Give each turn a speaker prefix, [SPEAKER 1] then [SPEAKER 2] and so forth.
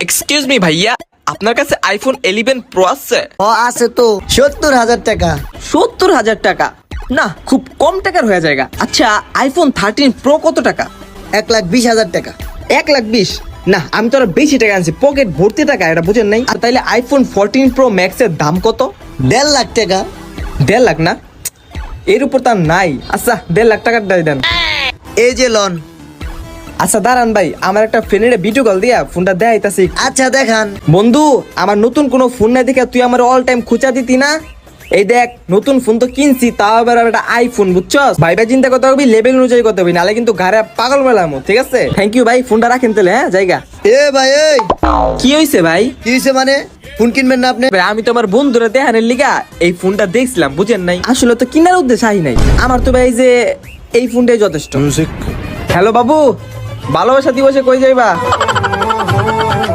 [SPEAKER 1] Excuse me ভাইয়া, আপনার কাছে আইফোন 11 প্রো আছে?
[SPEAKER 2] ও আছে তো 70,000 টাকা।
[SPEAKER 1] 70,000 টাকা? না, খুব কম টাকার হয়ে যায়গা। আচ্ছা, আইফোন 13 প্রো কত টাকা?
[SPEAKER 2] 1,20,000 টাকা।
[SPEAKER 1] 1,20,000? না, আমি তো আরো বেশি টাকা আনছি, পকেট ভর্তি টাকা, এটা বুঝেন নাই? আর তাইলে আইফোন 14 প্রো ম্যাক্স এর দাম কত?
[SPEAKER 2] 1.5 লাখ টাকা।
[SPEAKER 1] 1.5 লাখ না? এর উপর তার নাই। আচ্ছা, 1.5 লাখ টাকার দিয়ে দেন।
[SPEAKER 2] এই যে লন।
[SPEAKER 1] আচ্ছা দাঁড়ান ভাই, আমার একটা ফ্রেন্ডের ভিডিও কল দিয়া ফোনটা দেখাইতাছি।
[SPEAKER 2] আচ্ছা দেখান।
[SPEAKER 1] বন্ধু, আমার নতুন কোনো ফোন না দেখে তুই আমার অল টাইম খুঁচা দিতি না? এই দেখ, নতুন ফোন তো কিনছি, তাও আবার একটা আইফোন, বুঝছস? ভাইবা চিন্তা করতে হবে, লেভেল অনুযায়ী করতে হবে, নাহলে কিন্তু ঘরে পাগল বেলামো। ঠিক আছে, থ্যাংক ইউ ভাই, ফোনটা রাখেন তাহলে। হ্যাঁ, জায়গা।
[SPEAKER 2] এ ভাই এই
[SPEAKER 1] কি হইছে ভাই?
[SPEAKER 2] কি হইছে মানে? ফোন কিনবেন না আপনি?
[SPEAKER 1] ভাই, আমি তো আমার বন্ধুরা দেখানোর লিগা এই ফোনটা দেখছিলাম, বুঝেন নাই? আসলে তো কিনার উদ্দেশ্য আই নাই আমার, তো ভাই এই যে এই ফোনটাই যথেষ্ট। হ্যালো বাবু, ভালোবাসা দিবসে কই যাইবা?